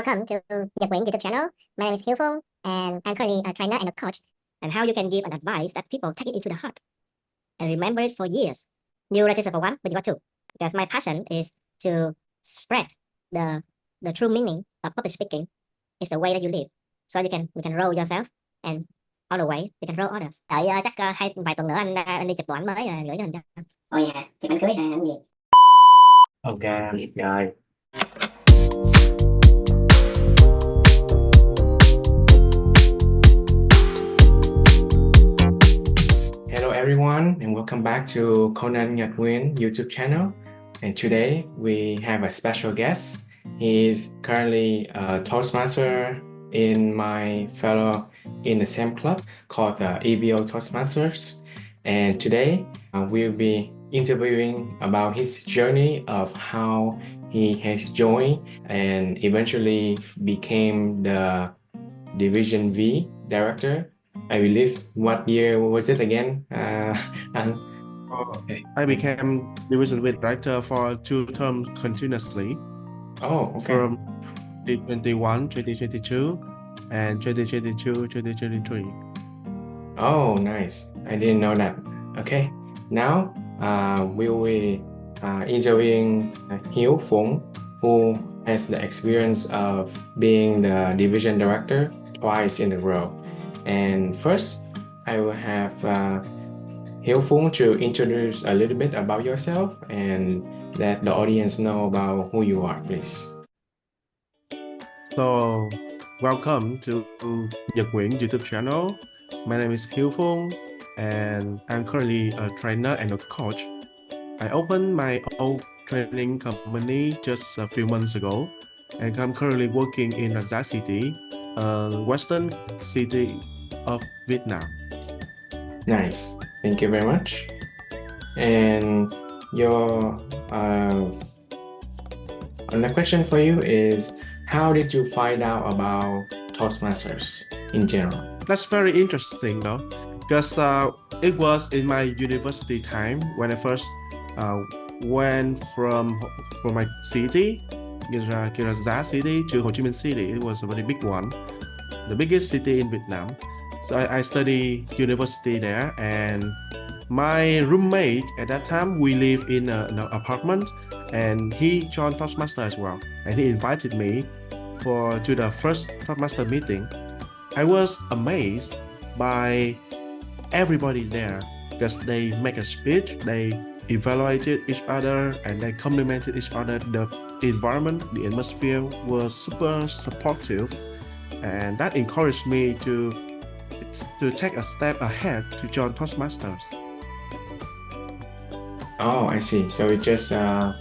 Welcome to Nhật Nguyễn YouTube channel. My name is Hieu Phung, and I'm currently a trainer and a coach. And how you can give an advice that people take it into the heart and remember it for years. You register for one, but you got two. Because my passion is to spread the true meaning of public speaking. It's the way that you live. So you can roll yourself, and all the way you can roll others. Đợi chắc vài tuần nữa anh đi chụp bộ ảnh mới rồi gửi cho anh cho. Ôi dạ, chụp ảnh cưới hay làm gì? Ok, rồi. Hello everyone, and welcome back to Conan Nhật Nguyễn YouTube channel. And today we have a special guest. He is currently a Toastmaster in my fellow in the same club called the EVO Toastmasters. And today we'll be interviewing about his journey of how he has joined and eventually became the Division V Director. I believe, what year was it again? I became Division V Director for 2 terms continuously. Oh, okay. From 2021, 2022, and 2022, 2023. Oh, nice. I didn't know that. Okay, now we will be interviewing Hieu Phung, who has the experience of being the Division Director twice in a row. And first, I will have Hieu Phung to introduce a little bit about yourself and let the audience know about who you are, please. So, welcome to Nhật Nguyễn YouTube channel. My name is Hieu Phung, and I'm currently a trainer and a coach. I opened my own training company just a few months ago, and I'm currently working in Azad City, a western city of Vietnam. Nice, thank you very much. And your the question for you is, how did you find out about Toastmasters in general? That's very interesting, though, because it was in my university time when I first went from my city, Azad City, to Ho Chi Minh City. It was a very big one, the biggest city in Vietnam. So I studied university there, and my roommate at that time, we lived in an apartment, and he joined Toastmaster as well, and he invited me to the first Toastmaster meeting. I was amazed by everybody there because they make a speech, they evaluated each other, and they complimented each other. The environment, the atmosphere was super supportive, and that encouraged me to take a step ahead to join Toastmasters. Oh, I see. So you just have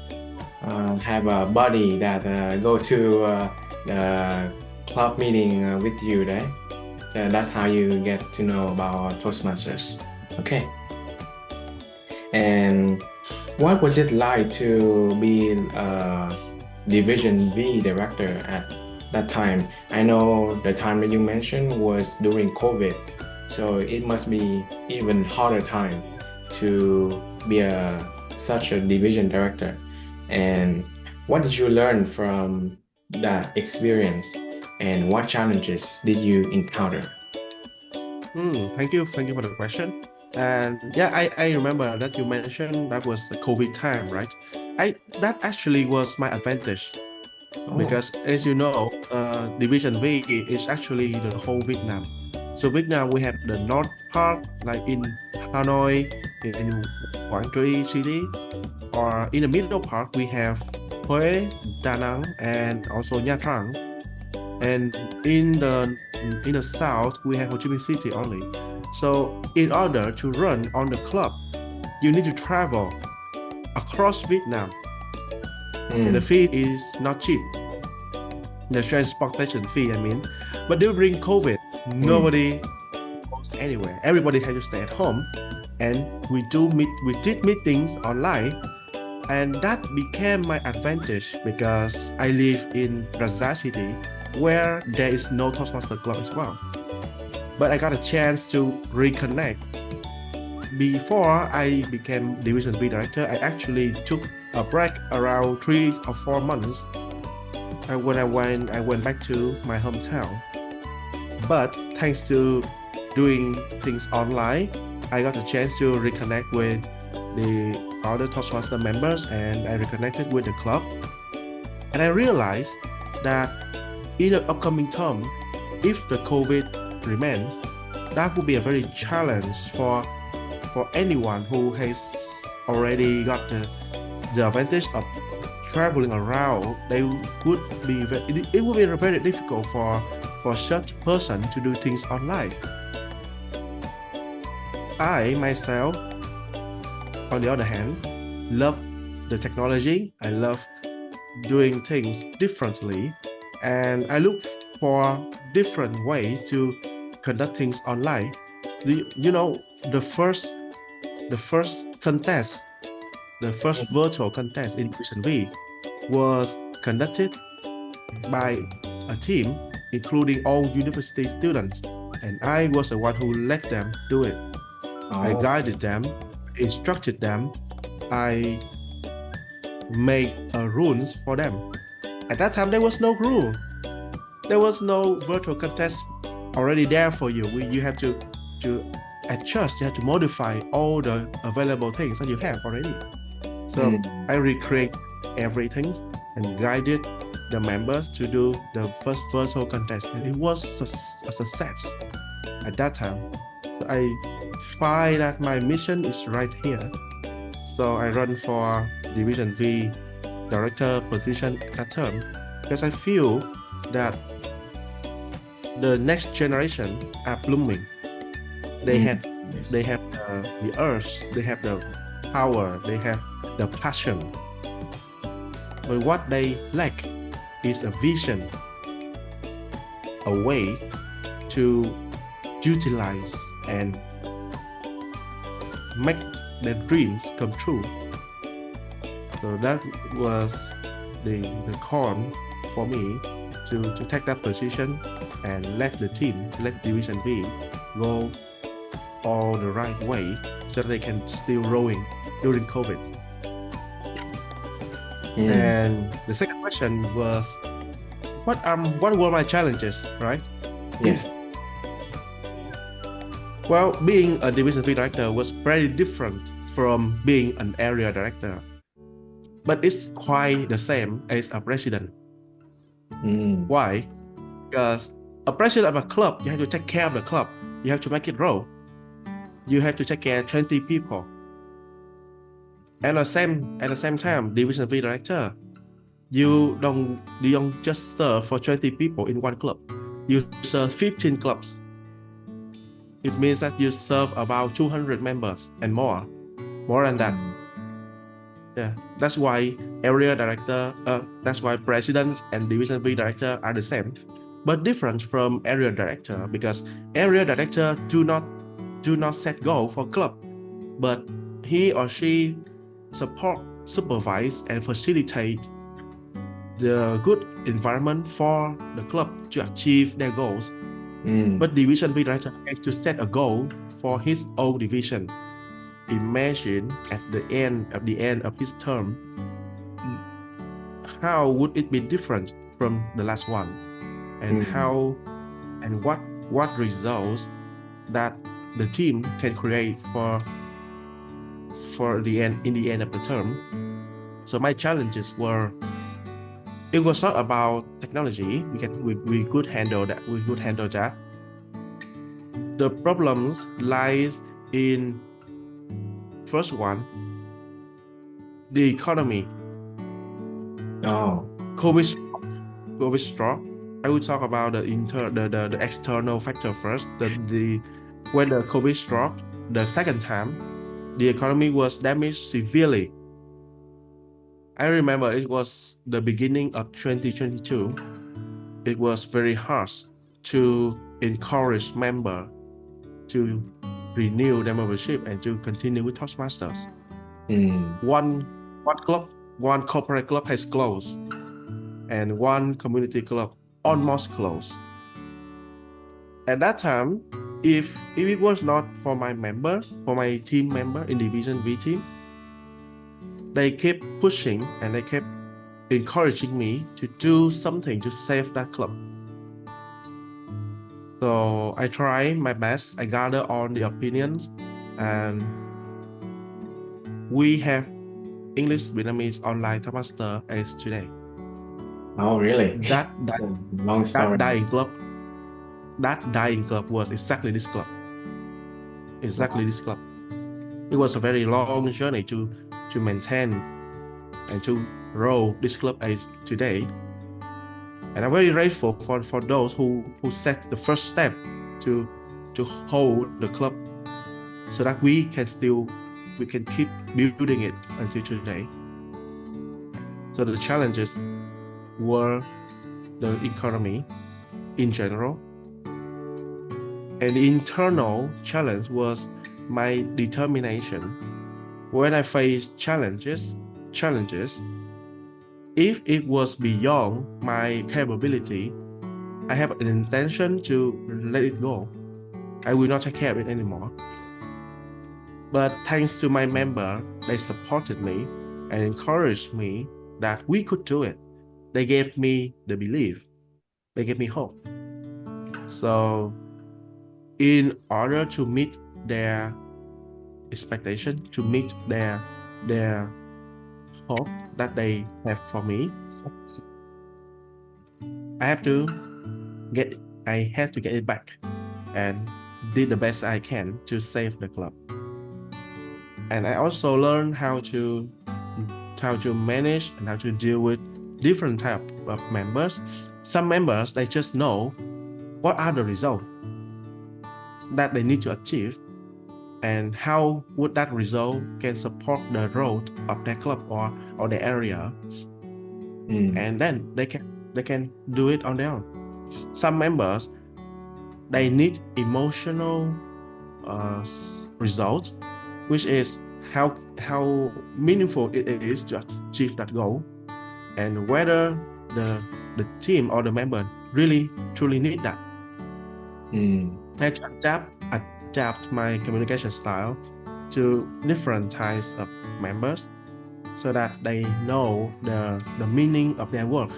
a buddy that go to the club meeting with you, right? That's how you get to know about Toastmasters. Okay. And what was it like to be a Division V Director at that time? I know the time that you mentioned was during COVID, so it must be even harder time to be such a Division Director. And what did you learn from that experience, and what challenges did you encounter? Thank you for the question. And yeah, I remember that you mentioned that was the COVID time, right? That actually was my advantage. Oh. Because as you know, Division V is actually the whole Vietnam. So Vietnam, we have the north part, like in Hanoi, in Quảng Tri City, or in the middle part we have Huế, Da Nang, and also Nha Trang. And in the south we have Ho Chi Minh City only. So in order to run on the club, you need to travel across Vietnam. And the fee is not cheap. The transportation fee, I mean. But during COVID, nobody goes anywhere. Everybody had to stay at home, and we did meetings online, and that became my advantage because I live in Azad City, where there is no Toastmaster club as well. But I got a chance to reconnect. Before I became Division V Director, I actually took a break around 3 or 4 months when I went back to my hometown. But thanks to doing things online, I got a chance to reconnect with the other Toastmaster members, and I reconnected with the club. And I realized that in the upcoming term, if the COVID remains, that would be a very challenge for anyone who has already got the advantage of traveling around. They would be it would be very difficult for such person to do things online. I myself, on the other hand, love the technology. I love doing things differently, and I look for different ways to conduct things online. The first contest, the first virtual contest in Division V was conducted by a team including all university students, and I was the one who let them do it. I guided them, instructed them, I made rules for them. At that time, there was no rule. There was no virtual contest already there for you. You have to adjust, you have to modify all the available things that you have already. So I recreate everything and guided the members to do the first virtual contest, and it was a success at that time. So I find that my mission is right here. So I run for Division V Director position at that term because I feel that the next generation are blooming. They have the urge, they have the power, they have the passion. But what they lack is a vision, a way to utilize and make their dreams come true. So that was the con for me to take that position and let the team, let Division V go all the right way so that they can still rowing during COVID. And the second question was, what were my challenges, right? Yes. Well, being a Division V director was very different from being an area director, but it's quite the same as a president. Why? Because a president of a club, you have to take care of the club. You have to make it grow. You have to take care of 20 people. And at the same time, Division V director, you don't just serve for 20 people in one club. You serve 15 clubs. It means that you serve about 200 members and more than that. Yeah, that's why area director, that's why president and Division V director are the same, but different from area director, because area director do not set goal for club, but he or she support, supervise, and facilitate the good environment for the club to achieve their goals. But Division V director has to set a goal for his own division. Imagine at the end of his term, how would it be different from the last one, and how and what results that the team can create for the end in the end of the term. So my challenges were, it was not about technology. We could handle that. The problems lies in first one, the economy. COVID struck. I will talk about the external factor first. When the COVID struck the second time, the economy was damaged severely. I remember it was the beginning of 2022. It was very hard to encourage members to renew their membership and to continue with Toastmasters. One corporate club has closed, and one community club almost closed. At that time, if it was not for my team member in Division V team, they kept pushing and they kept encouraging me to do something to save that club. So I try my best. I gather all the opinions, and we have English Vietnamese online Toastmaster as today. Oh, really? That It's a long story. dying club was exactly this club. Exactly this club. It was a very long journey to maintain and to grow this club as today. And I'm very grateful for those who set the first step to hold the club so that we can keep building it until today. So the challenges were the economy in general, and the internal challenge was my determination. When I faced challenges, if it was beyond my capability, I have an intention to let it go. I will not take care of it anymore. But thanks to my member, they supported me and encouraged me that we could do it. They gave me the belief. They gave me hope. So in order to meet their expectation, to meet their hope that they have for me, I had to get it back and did the best I can to save the club. And I also learned how to manage and how to deal with different type of members. Some members, they just know what are the results that they need to achieve and how would that result can support the growth of their club or the area. And then they can do it on their own. Some members, they need emotional results, which is how meaningful it is to achieve that goal, and whether the team or the member really truly need that. I adapt my communication style to different types of members so that they know the meaning of their work,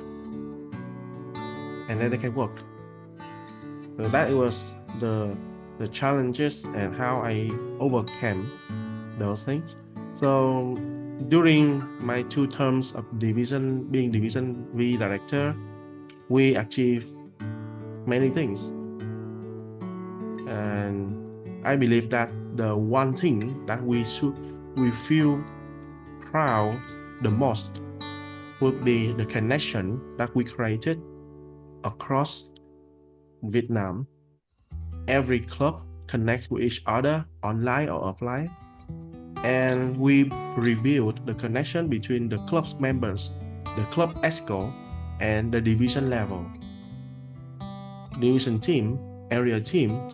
and then they can work. So that was the challenges and how I overcame those things. So during my 2 terms of Division V Director, we achieved many things. And I believe that the one thing that we feel proud the most would be the connection that we created across Vietnam. Every club connects with each other online or offline, and we rebuild the connection between the club's members, the club EXCO, and the division level. Division team, area team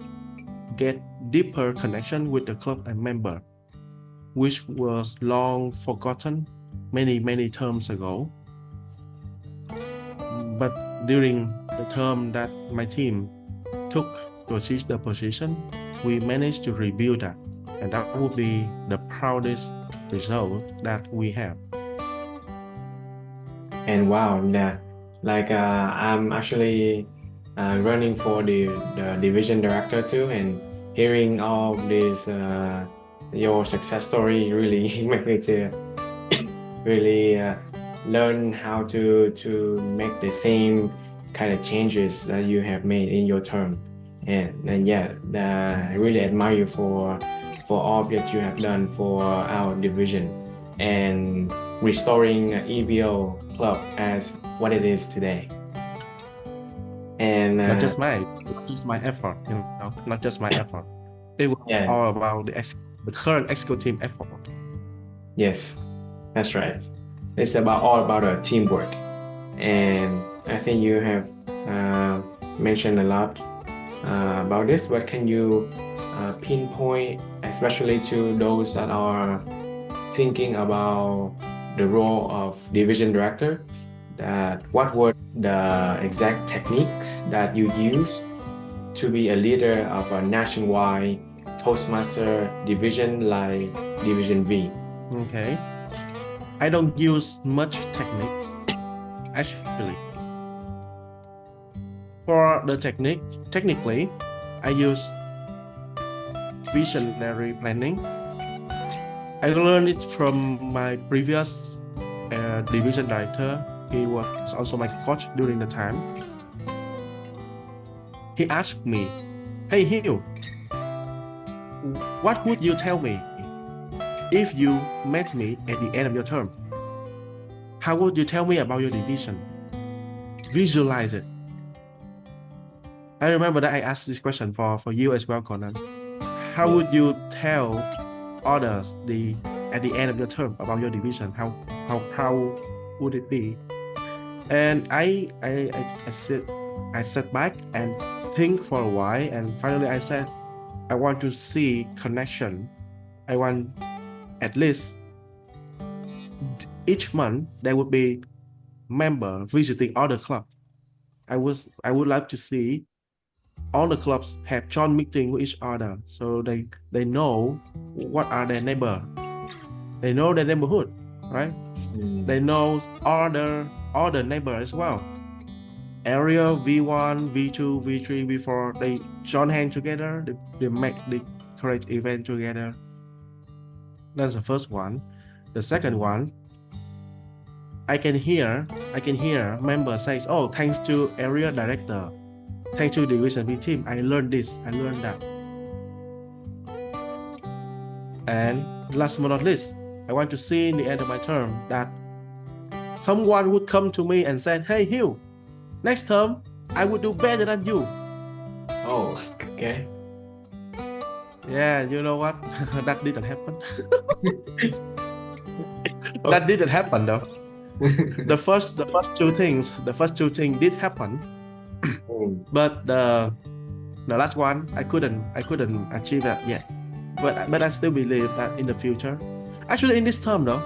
get deeper connection with the club and member, which was long forgotten many terms ago. But during the term that my team took to achieve the position, we managed to rebuild that, and that would be the proudest result that we have. And wow, I'm actually running for the division director too, and hearing all this your success story really make me to really learn how to make the same kind of changes that you have made in your term. And yeah, I really admire you for all that you have done for our division and restoring EVO club as what it is today. And not just my effort, not just my effort. It was all about the current EXCO team effort. Yes, that's right. It's all about teamwork, and I think you have mentioned a lot about this. But can you pinpoint, especially to those that are thinking about the role of division director, that what were the exact techniques that you use to be a leader of a nationwide Toastmaster division like Division V? Okay. I don't use much techniques. actually. For the technically, I use visionary planning. I learned it from my previous division director. He was also my coach during the time. He asked me, "Hey Hieu, what would you tell me if you met me at the end of your term? How would you tell me about your division? Visualize it." I remember that I asked this question for you as well, Conan. How would you tell others at the end of your term about your division? How proud would it be? And I sat back and think for a while, and finally I said, I want to see connection. I want at least each month there would be member visiting other club. I would like to see all the clubs have joint meeting with each other, so they know what are their neighbor. They know their neighborhood, right? They know other neighbor as well. Area V1, V2, V3, V4, they join hands together, they make the correct event together. That's the first one. The second one, I can hear members say, "Oh, thanks to area director, thanks to Division V team, I learned this, I learned that." And last but not least, I want to see in the end of my term that someone would come to me and say, "Hey Hieu, next term I would do better than you." Oh, okay. Yeah, you know what? That didn't happen. That didn't happen though. The first two things did happen, but the last one I couldn't achieve that yet. But I still believe that in the future, actually in this term, that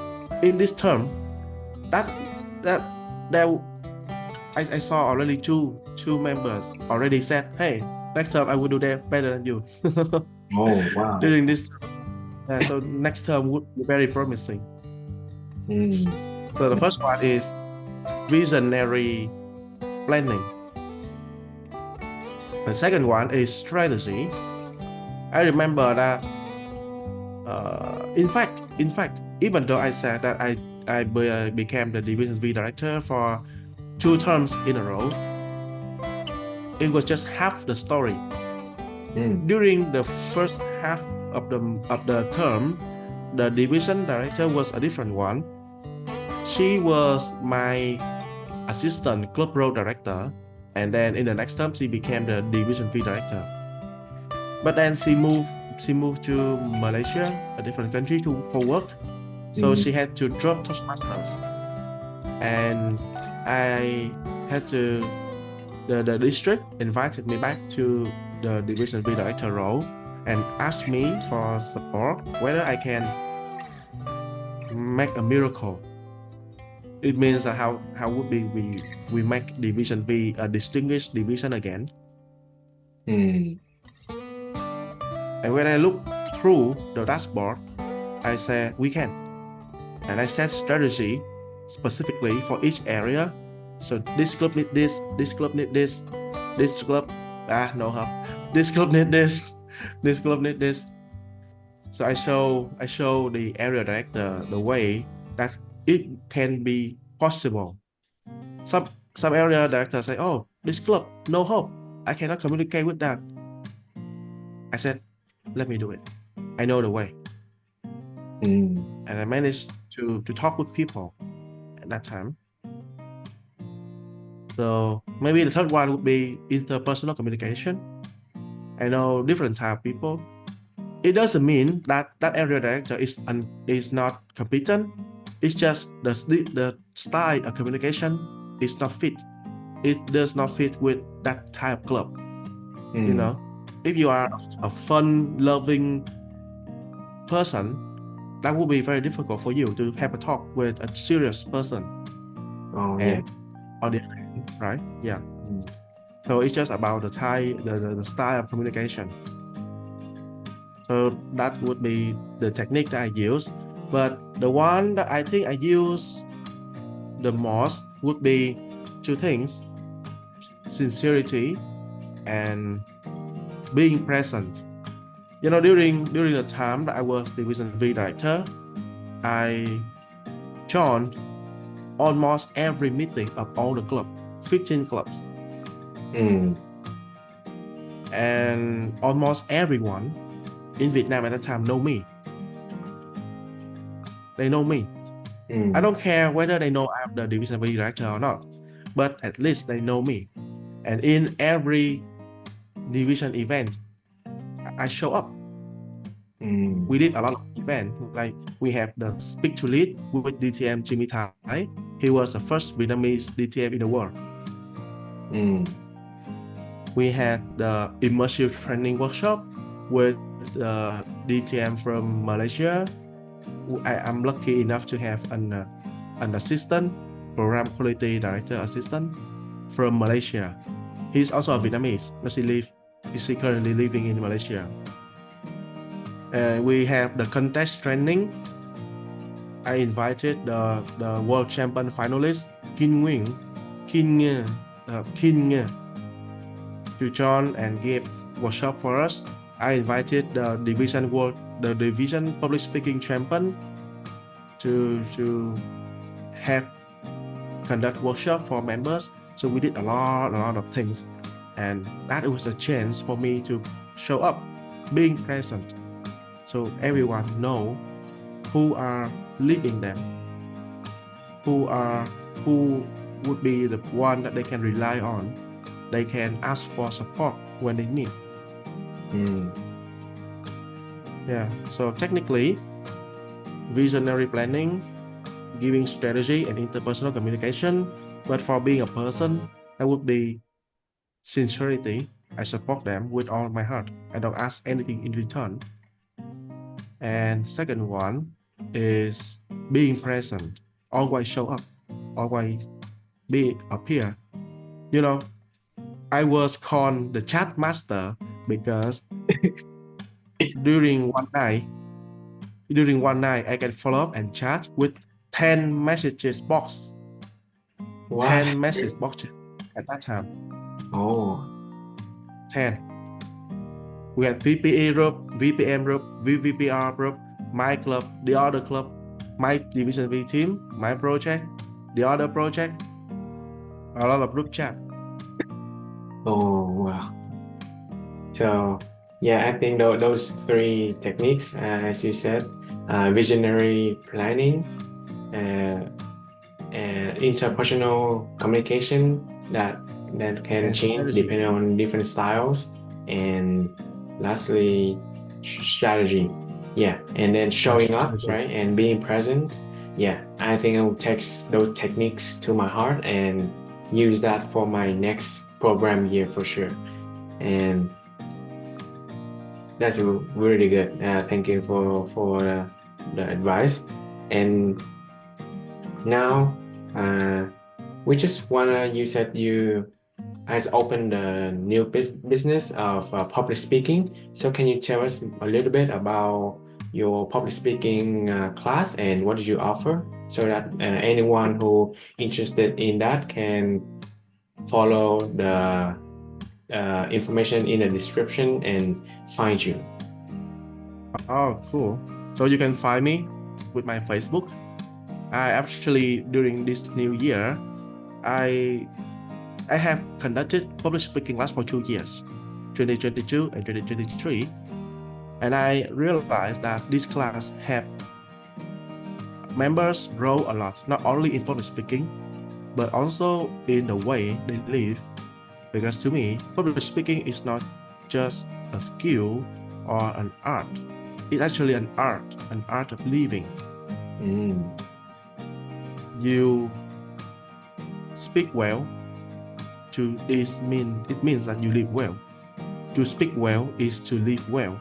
I saw already two members already said, "Hey, next term I will do that better than you." Oh, wow. During this term. So next term would be very promising. So the first one is visionary planning. The second one is strategy. I remember that in fact, even though I said that I became the Division V Director for 2 terms in a row, it was just half the story. During the first half of the term, the Division Director was a different one. She was my assistant club role director, and then in the next term she became the Division V Director. But then she moved to Malaysia, a different country, for work. So she had to drop Toastmasters, and I had to the district invited me back to the Division V Director role and asked me for support whether I can make a miracle. It means that how would we make Division V a distinguished division again. And when I look through the dashboard, I said we can, and I set strategy specifically for each area. So this club need this club need this, this club no help, this club need this club need this. So I show the area director the way that it can be possible. Some area directors say, "Oh, this club no hope, I cannot communicate with that." I said, "Let me do it. I know the way." And I managed to talk with people at that time. So maybe the third one would be interpersonal communication. I know different type of people. It doesn't mean that area director is not competent. It's just the style of communication is not fit. It does not fit with that type of club. You know, if you are a fun, loving person, that will be very difficult for you to have a talk with a serious person. Oh, yeah. On the other hand, right? Yeah. So it's just about the style of communication. So that would be the technique that I use. But the one that I think I use the most would be two things: sincerity and being present. You know, during the time that I was Division V Director, I joined almost every meeting of all the clubs, 15 clubs. And almost everyone in Vietnam at that time know me. They know me. I don't care whether they know I'm the Division V Director or not, but at least they know me. And in every division event, I show up. We did a lot of events. Like we have the Speak to Lead with DTM Jimmy Thai. He was the first Vietnamese DTM in the world. We had the immersive training workshop with the DTM from Malaysia. I'm lucky enough to have an assistant, program quality director assistant from Malaysia. He's also a Vietnamese, but he's currently living in Malaysia. And we have the contest training. I invited the world champion finalist King to join and give workshop for us. I invited the division public speaking champion to have conduct workshop for members. So we did a lot of things, and that was a chance for me to show up, being present, so everyone know who are leading them, who would be the one that they can rely on. They can ask for support when they need. Yeah, so technically, visionary planning, giving strategy and interpersonal communication, but for being a person, that would be sincerity. I support them with all my heart. I don't ask anything in return. And second one is being present. Always show up. Always appear. You know, I was called the chat master because during one night I can follow up and chat with 10 messages box. Wow. 10 message boxes at that time. 10. We had VPA group, VPM group, VVPR group, my club, the other club, my Division V team, my project, the other project, a lot of group chat. Oh, wow. So, yeah, I think those three techniques, as you said, visionary planning, and interpersonal communication that can change depending on different styles, and lastly, strategy. Yeah, and then showing up, right, and being present. Yeah, I think I will take those techniques to my heart and use that for my next program year for sure. And that's really good. Thank you for the advice. And now we just wanna, you said you has opened a new business of public speaking. So can you tell us a little bit about your public speaking class and what did you offer, so that anyone who interested in that can follow the information in the description and find you? Oh, cool. So you can find me with my Facebook. I actually, during this new year, I have conducted public speaking class for 2 years, 2022 and 2023. And I realized that this class helped members grow a lot, not only in public speaking, but also in the way they live. Because to me, public speaking is not just a skill or an art. It's actually an art of living. You speak well. It means that you live well. To speak well is to live well.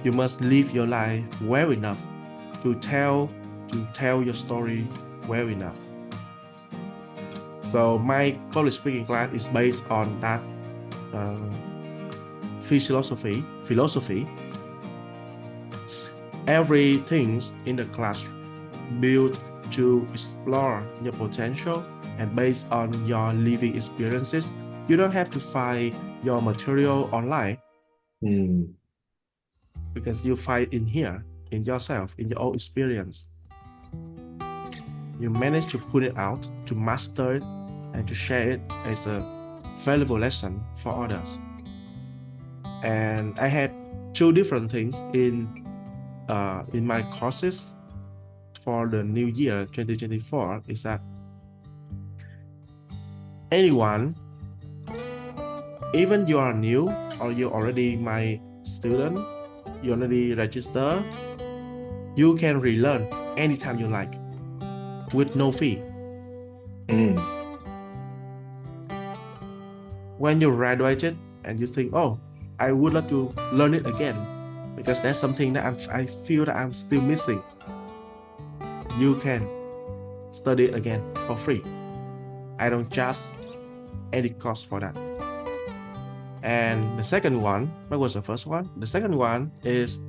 You must live your life well enough to tell your story well enough. So my public speaking class is based on that philosophy. Everything in the class built to explore your potential and based on your living experiences. You don't have to find your material online because you find in here, in yourself, in your own experience. You manage to put it out, to master it, and to share it as a valuable lesson for others. And I had two different things in my courses for the new year 2024 is that anyone, even you are new or you're already my student, you already register, you can relearn anytime you like with no fee. When you graduated and you think, oh, I would like to learn it again because that's something that I feel that I'm still missing, you can study it again for free. I don't charge any cost for that. And the second one, what was the first one? The second one is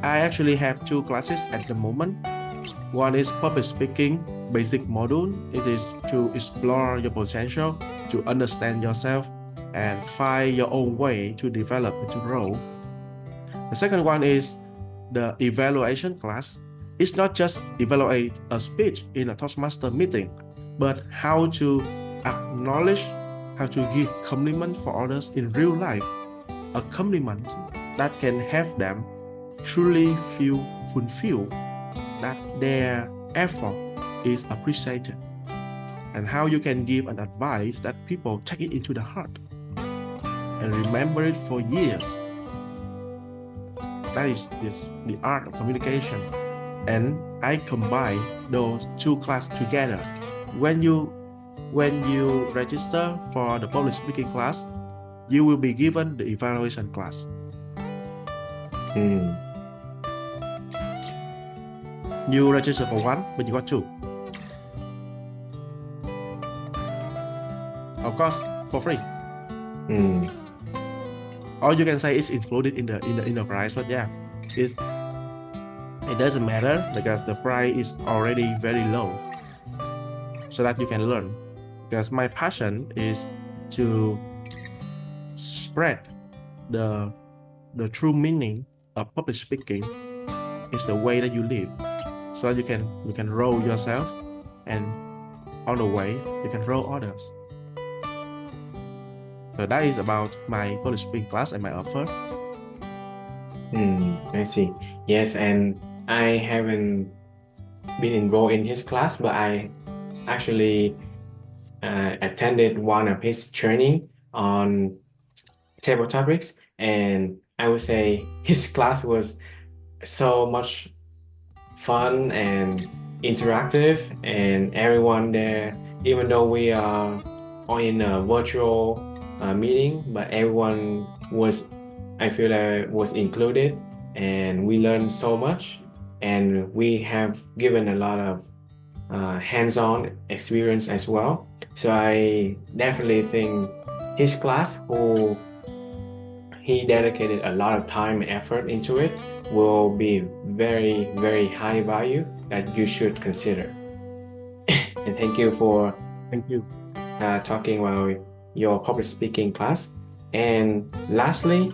I actually have two classes at the moment. One is public speaking basic module. It is to explore your potential, to understand yourself, and find your own way to develop and to grow. The second one is the evaluation class. It's not just evaluate a speech in a Toastmaster meeting, but how to acknowledge, how to give compliment for others in real life. A compliment that can have them truly feel fulfilled, that their effort is appreciated, and how you can give an advice that people take it into the heart and remember it for years. That is the art of communication. And I combine those two classes together. When you register for the public speaking class, you will be given the evaluation class. You register for one, but you got two. Of course, for free. Or you can say it's included in the price, but yeah, it doesn't matter because the price is already very low, so that you can learn. Because my passion is to spread the true meaning of public speaking is the way that you live, so that you can grow yourself, and on the way you can grow others. So that is about my public speaking class and my offer. I see. Yes, and I haven't been enrolled in his class, but I actually attended one of his training on table topics, and I would say his class was so much fun and interactive, and everyone there, even though we are all in a virtual meeting, but everyone was, I feel like, was included, and we learned so much, and we have given a lot of hands-on experience as well. So I definitely think his class, who he dedicated a lot of time and effort into it, will be very, very high value that you should consider. And thank you for talking about your public speaking class. And lastly,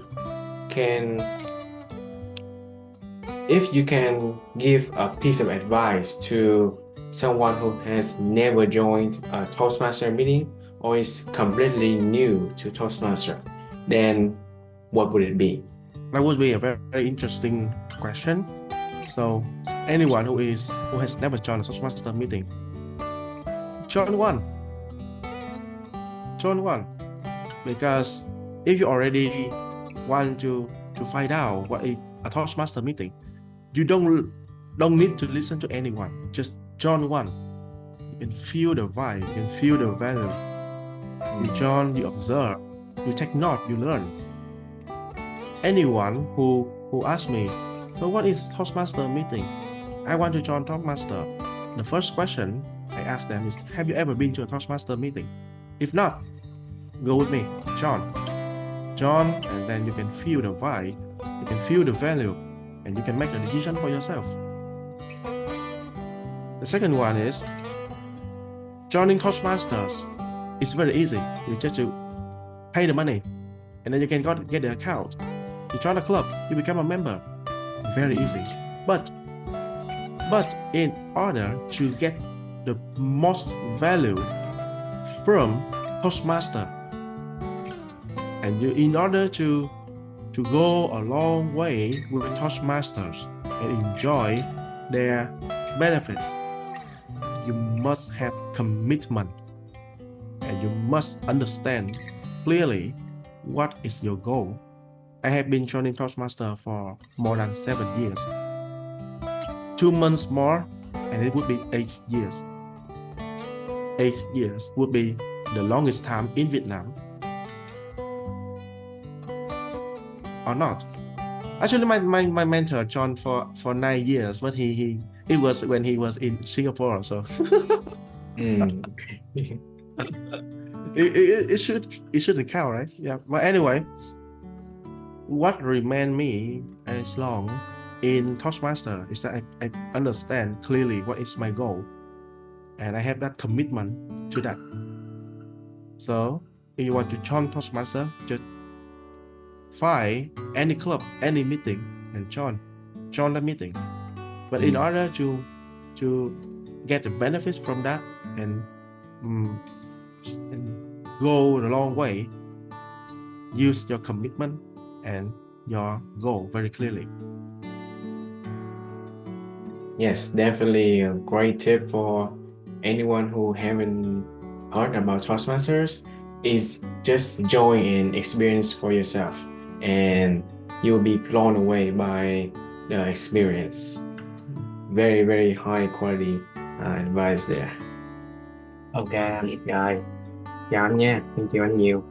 if you can give a piece of advice to someone who has never joined a Toastmaster meeting or is completely new to Toastmaster, then what would it be? That would be a very, very interesting question. So anyone who has never joined a Toastmaster meeting, join one. Because if you already want to find out what is a Toastmaster meeting, you don't need to listen to anyone. Just join one. You can feel the vibe, you can feel the value. You join, you observe, you take note, you learn. Anyone who asks me, so what is Toastmaster meeting? I want to join Toastmaster. The first question I ask them is, have you ever been to a Toastmaster meeting? If not, go with me, join, and then you can feel the vibe, you can feel the value, and you can make a decision for yourself. The second one is joining Toastmasters is very easy. You just to pay the money, and then you can get the account. You join a club, you become a member. Very easy. But in order to get the most value from Toastmaster, and in order to go a long way with Toastmasters and enjoy their benefits, you must have commitment, and you must understand clearly what is your goal. I have been joining Toastmaster for more than 7 years. 2 months more, and it would be 8 years. 8 years would be the longest time in Vietnam. Or not. Actually, my mentor joined for 9 years, but it was when he was in Singapore. So it shouldn't count, right? Yeah. But anyway, what remained me as long in Toastmaster is that I understand clearly what is my goal, and I have that commitment to that. So if you want to join Toastmaster, just find any club, any meeting, and join the meeting. But in order to get the benefits from that and go a long way, use your commitment and your goal very clearly. Yes, definitely a great tip for anyone who haven't heard about Toastmasters is just join and experience for yourself, and you'll be blown away by the experience. Very, very high quality advice there. Ok, rồi, chào anh nha, thank you anh nhiều.